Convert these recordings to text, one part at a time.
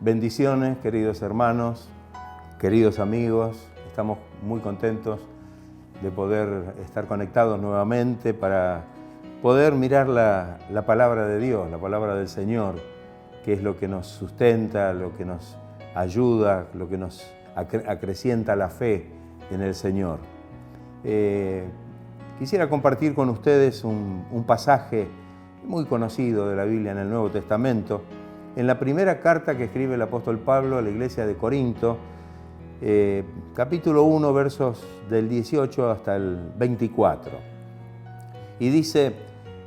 Bendiciones, queridos hermanos, queridos amigos. Estamos muy contentos de poder estar conectados nuevamente para poder mirar la palabra de Dios, la palabra del Señor, que es lo que nos sustenta, lo que nos ayuda, lo que nos acrecienta la fe en el Señor. Quisiera compartir con ustedes un pasaje muy conocido de la Biblia en el Nuevo Testamento, en la primera carta que escribe el apóstol Pablo a la iglesia de Corinto, capítulo 1, versos del 18 hasta el 24. Y dice: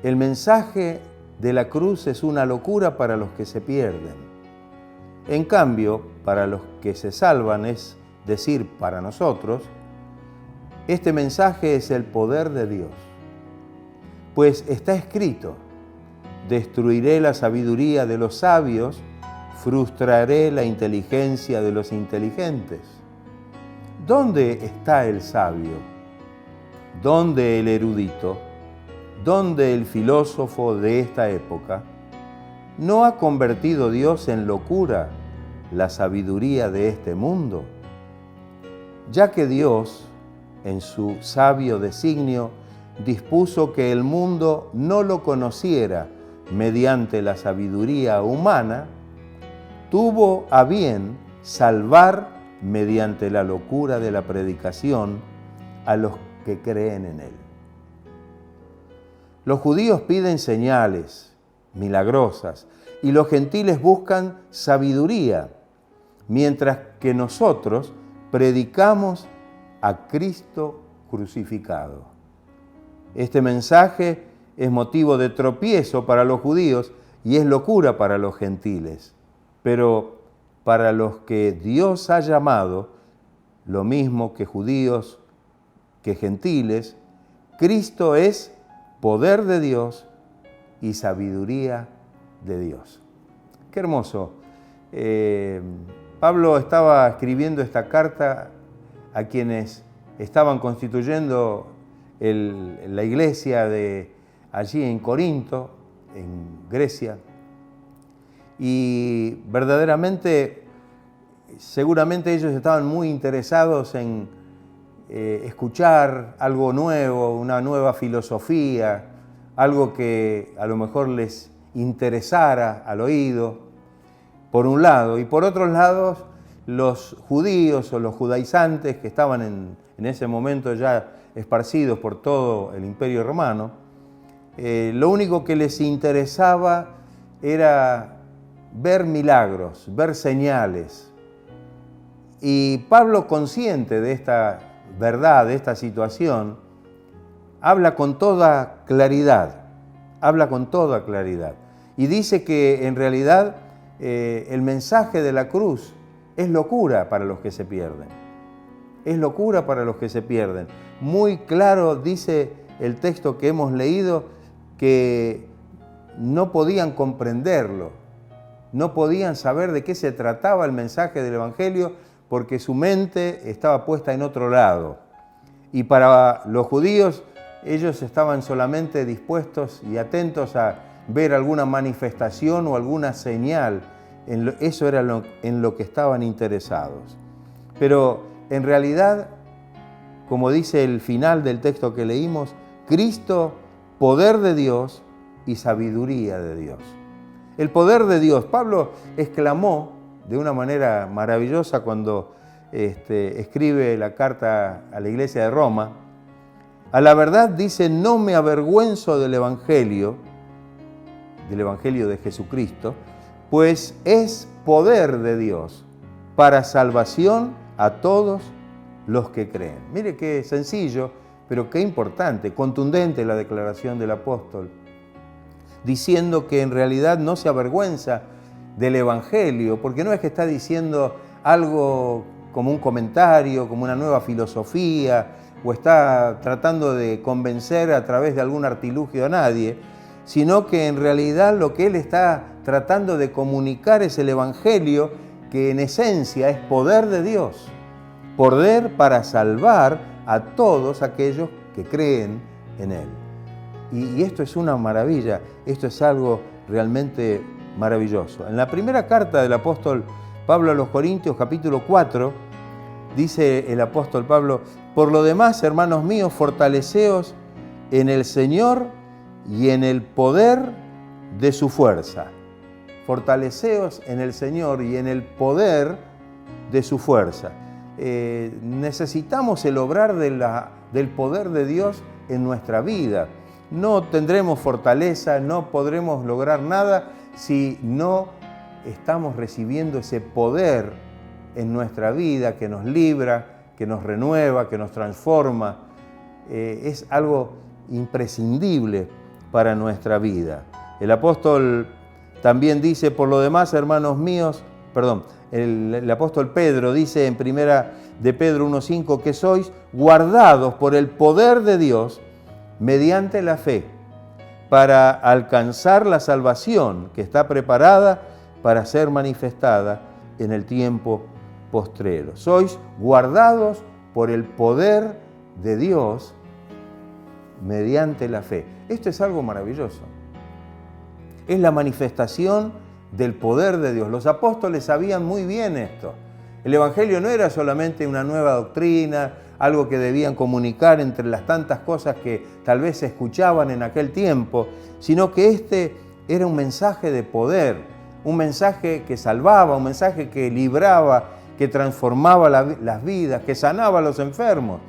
el mensaje de la cruz es una locura para los que se pierden. En cambio, para los que se salvan, es decir, para nosotros, este mensaje es el poder de Dios. Pues está escrito: destruiré la sabiduría de los sabios, frustraré la inteligencia de los inteligentes. ¿Dónde está el sabio? ¿Dónde el erudito? ¿Dónde el filósofo de esta época? ¿No ha convertido Dios en locura la sabiduría de este mundo? Ya que Dios, en su sabio designio, dispuso que el mundo no lo conociera mediante la sabiduría humana, tuvo a bien salvar mediante la locura de la predicación a los que creen en Él. Los judíos piden señales milagrosas y los gentiles buscan sabiduría, mientras que nosotros predicamos a Cristo crucificado. Este mensaje es motivo de tropiezo para los judíos y es locura para los gentiles. Pero para los que Dios ha llamado, lo mismo que judíos que gentiles, Cristo es poder de Dios y sabiduría de Dios. Qué hermoso. Pablo estaba escribiendo esta carta a quienes estaban constituyendo la iglesia de allí en Corinto, en Grecia, y verdaderamente, seguramente ellos estaban muy interesados en escuchar algo nuevo, una nueva filosofía, algo que a lo mejor les interesara al oído, por un lado, y por otros lados, los judíos o los judaizantes que estaban en ese momento ya esparcidos por todo el Imperio Romano, lo único que les interesaba era ver milagros, ver señales. Y Pablo, consciente de esta verdad, de esta situación, habla con toda claridad, y dice que en realidad el mensaje de la cruz es locura para los que se pierden. Es locura para los que se pierden. Muy claro dice el texto que hemos leído que no podían comprenderlo, no podían saber de qué se trataba el mensaje del Evangelio porque su mente estaba puesta en otro lado. Y para los judíos, ellos estaban solamente dispuestos y atentos a ver alguna manifestación o alguna señal. Eso era en lo que estaban interesados. Pero en realidad, como dice el final del texto que leímos, Cristo, poder de Dios y sabiduría de Dios. El poder de Dios. Pablo exclamó de una manera maravillosa cuando escribe la carta a la iglesia de Roma. A la verdad dice: no me avergüenzo del Evangelio de Jesucristo, pues es poder de Dios para salvación a todos los que creen. Mire qué sencillo, pero qué importante, contundente la declaración del apóstol, diciendo que en realidad no se avergüenza del Evangelio, porque no es que está diciendo algo como un comentario, como una nueva filosofía, o está tratando de convencer a través de algún artilugio a nadie, sino que en realidad lo que él está tratando de comunicar es el Evangelio, que en esencia es poder de Dios, poder para salvar a todos aquellos que creen en Él. Y esto es una maravilla, esto es algo realmente maravilloso. En la primera carta del apóstol Pablo a los Corintios, capítulo 4, dice el apóstol Pablo: por lo demás, hermanos míos, fortaleceos en el Señor y en el poder de su fuerza. Fortaleceos en el Señor y en el poder de su fuerza. Necesitamos el obrar del poder de Dios en nuestra vida. No tendremos fortaleza, no podremos lograr nada si no estamos recibiendo ese poder en nuestra vida que nos libra, que nos renueva, que nos transforma. Es algo imprescindible para nuestra vida. El apóstol también dice: por lo demás, hermanos míos, el apóstol Pedro dice en primera de Pedro 1:5 que sois guardados por el poder de Dios mediante la fe para alcanzar la salvación que está preparada para ser manifestada en el tiempo postrero. Sois guardados por el poder de Dios mediante la fe. Esto es algo maravilloso. Es la manifestación del poder de Dios. Los apóstoles sabían muy bien esto. El Evangelio no era solamente una nueva doctrina, algo que debían comunicar entre las tantas cosas que tal vez se escuchaban en aquel tiempo, sino que este era un mensaje de poder, un mensaje que salvaba, un mensaje que libraba, que transformaba las vidas, que sanaba a los enfermos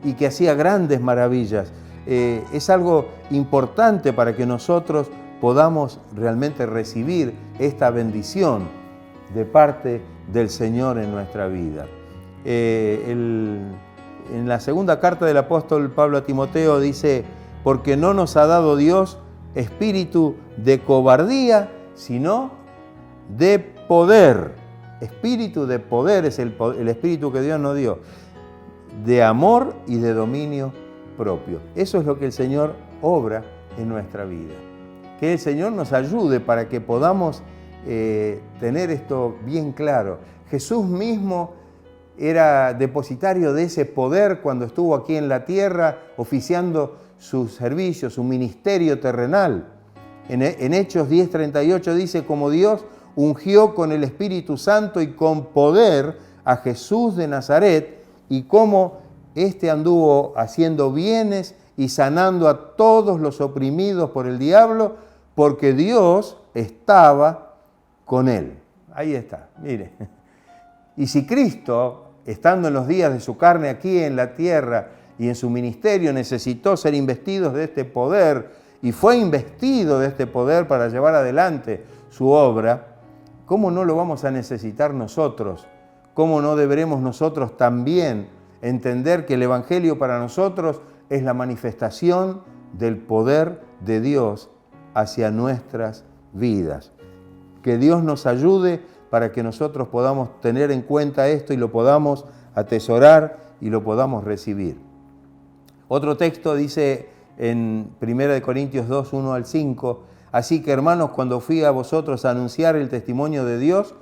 y que hacía grandes maravillas. Es algo importante para que nosotros podamos realmente recibir esta bendición de parte del Señor en nuestra vida. En la segunda carta del apóstol Pablo a Timoteo dice: porque no nos ha dado Dios espíritu de cobardía, sino de poder. Espíritu de poder es el espíritu que Dios nos dio, de amor y de dominio propio. Eso es lo que el Señor obra en nuestra vida. Que el Señor nos ayude para que podamos tener esto bien claro. Jesús mismo era depositario de ese poder cuando estuvo aquí en la tierra oficiando su servicio, su ministerio terrenal. En Hechos 10:38 dice: como Dios ungió con el Espíritu Santo y con poder a Jesús de Nazaret, y cómo éste anduvo haciendo bienes y sanando a todos los oprimidos por el diablo, porque Dios estaba con él. Ahí está, mire. Y si Cristo, estando en los días de su carne aquí en la tierra y en su ministerio, necesitó ser investido de este poder y fue investido de este poder para llevar adelante su obra, ¿cómo no lo vamos a necesitar nosotros? ¿Cómo no deberemos nosotros también entender que el Evangelio para nosotros es la manifestación del poder de Dios hacia nuestras vidas? Que Dios nos ayude para que nosotros podamos tener en cuenta esto y lo podamos atesorar y lo podamos recibir. Otro texto dice en 1 Corintios 2, 1 al 5: así que, hermanos, cuando fui a vosotros a anunciar el testimonio de Dios,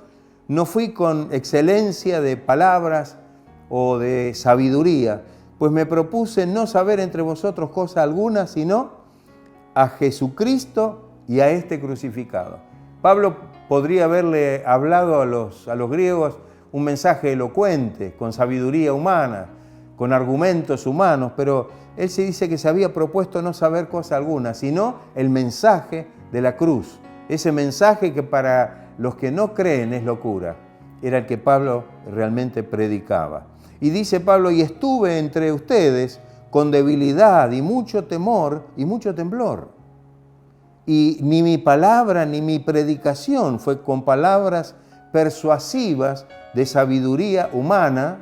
no fui con excelencia de palabras o de sabiduría, pues me propuse no saber entre vosotros cosa alguna, sino a Jesucristo y a este crucificado. Pablo podría haberle hablado a los griegos un mensaje elocuente, con sabiduría humana, con argumentos humanos, pero él se dice que se había propuesto no saber cosa alguna, sino el mensaje de la cruz. Ese mensaje que para los que no creen es locura, era el que Pablo realmente predicaba. Y dice Pablo: y estuve entre ustedes con debilidad y mucho temor y mucho temblor. Y ni mi palabra ni mi predicación fue con palabras persuasivas de sabiduría humana,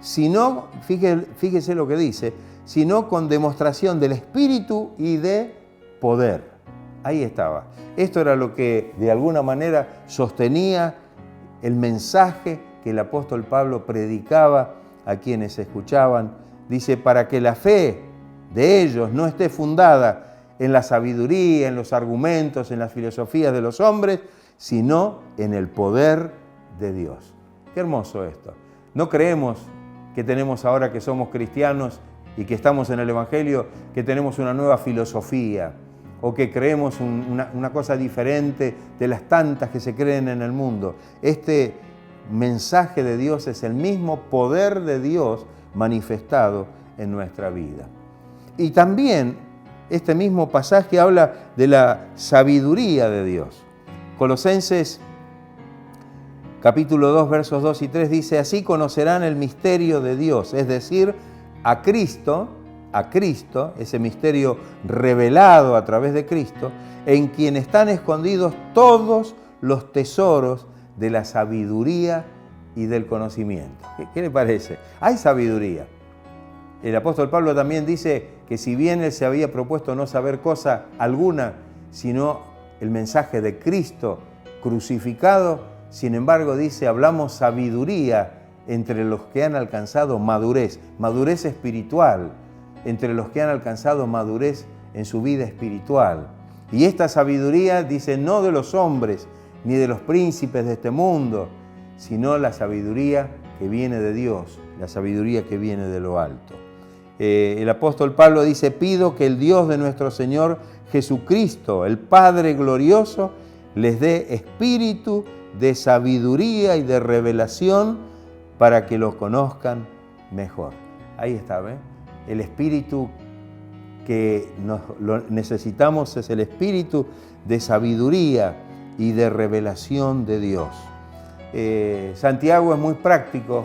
sino, fíjese lo que dice, sino con demostración del Espíritu y de poder. Ahí estaba. Esto era lo que de alguna manera sostenía el mensaje que el apóstol Pablo predicaba a quienes escuchaban. Dice: para que la fe de ellos no esté fundada en la sabiduría, en los argumentos, en las filosofías de los hombres, sino en el poder de Dios. Qué hermoso esto. No creemos que tenemos ahora que somos cristianos y que estamos en el Evangelio, que tenemos una nueva filosofía o que creemos una cosa diferente de las tantas que se creen en el mundo. Este mensaje de Dios, es el mismo poder de Dios manifestado en nuestra vida. Y también este mismo pasaje habla de la sabiduría de Dios. Colosenses capítulo 2, versos 2 y 3 dice: así conocerán el misterio de Dios, es decir, a Cristo, ese misterio revelado a través de Cristo, en quien están escondidos todos los tesoros de la sabiduría y del conocimiento. ¿Qué le parece? Hay sabiduría. El apóstol Pablo también dice que si bien él se había propuesto no saber cosa alguna, sino el mensaje de Cristo crucificado, sin embargo dice, hablamos sabiduría entre los que han alcanzado madurez espiritual, entre los que han alcanzado madurez en su vida espiritual. Y esta sabiduría, dice, no de los hombres ni de los príncipes de este mundo, sino la sabiduría que viene de Dios, la sabiduría que viene de lo alto. El apóstol Pablo dice: pido que el Dios de nuestro Señor Jesucristo, el Padre glorioso, les dé espíritu de sabiduría y de revelación para que lo conozcan mejor. Ahí está, ¿ves? El espíritu que necesitamos es el espíritu de sabiduría y de revelación de Dios. Santiago es muy práctico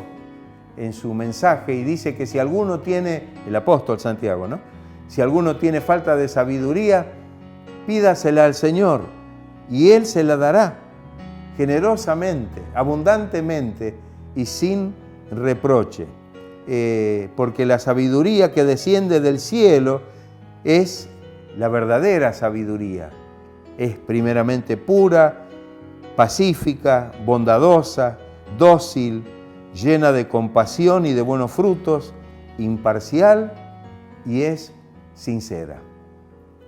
en su mensaje y dice que si alguno tiene, el apóstol Santiago, ¿no? Si alguno tiene falta de sabiduría, pídasela al Señor y Él se la dará generosamente, abundantemente y sin reproche. Porque la sabiduría que desciende del cielo es la verdadera sabiduría. Es primeramente pura, pacífica, bondadosa, dócil, llena de compasión y de buenos frutos, imparcial y es sincera.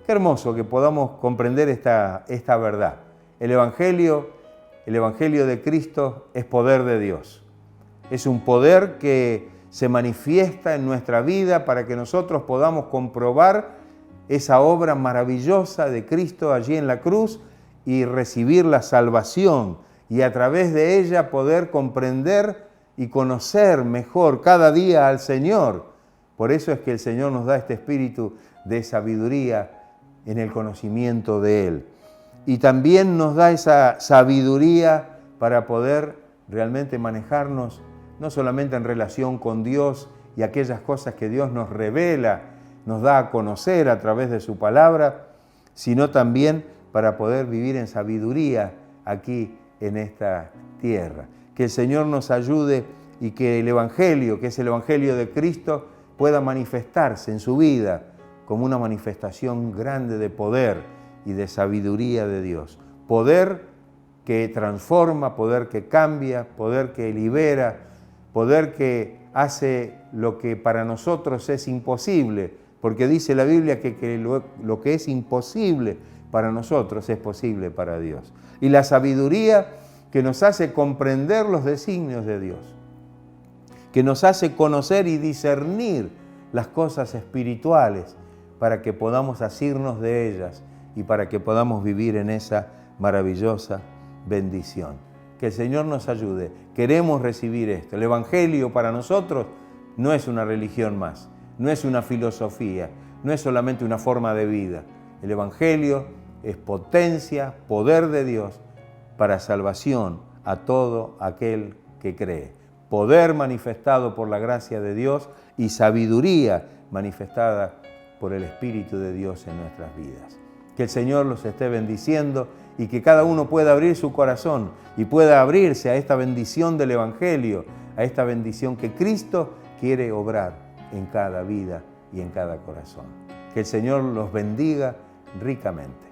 Qué hermoso que podamos comprender esta verdad. El Evangelio de Cristo es poder de Dios. Es un poder que se manifiesta en nuestra vida para que nosotros podamos comprobar esa obra maravillosa de Cristo allí en la cruz y recibir la salvación y a través de ella poder comprender y conocer mejor cada día al Señor. Por eso es que el Señor nos da este espíritu de sabiduría en el conocimiento de Él. Y también nos da esa sabiduría para poder realmente manejarnos, no solamente en relación con Dios y aquellas cosas que Dios nos revela, nos da a conocer a través de su palabra, sino también para poder vivir en sabiduría aquí en esta tierra. Que el Señor nos ayude y que el Evangelio, que es el Evangelio de Cristo, pueda manifestarse en su vida como una manifestación grande de poder y de sabiduría de Dios. Poder que transforma, poder que cambia, poder que libera, poder que hace lo que para nosotros es imposible, porque dice la Biblia que lo que es imposible para nosotros es posible para Dios. Y la sabiduría que nos hace comprender los designios de Dios, que nos hace conocer y discernir las cosas espirituales para que podamos asirnos de ellas y para que podamos vivir en esa maravillosa bendición. Que el Señor nos ayude. Queremos recibir esto. El Evangelio para nosotros no es una religión más, no es una filosofía, no es solamente una forma de vida. El Evangelio es potencia, poder de Dios para salvación a todo aquel que cree. Poder manifestado por la gracia de Dios y sabiduría manifestada por el Espíritu de Dios en nuestras vidas. Que el Señor los esté bendiciendo y que cada uno pueda abrir su corazón y pueda abrirse a esta bendición del Evangelio, a esta bendición que Cristo quiere obrar en cada vida y en cada corazón. Que el Señor los bendiga ricamente.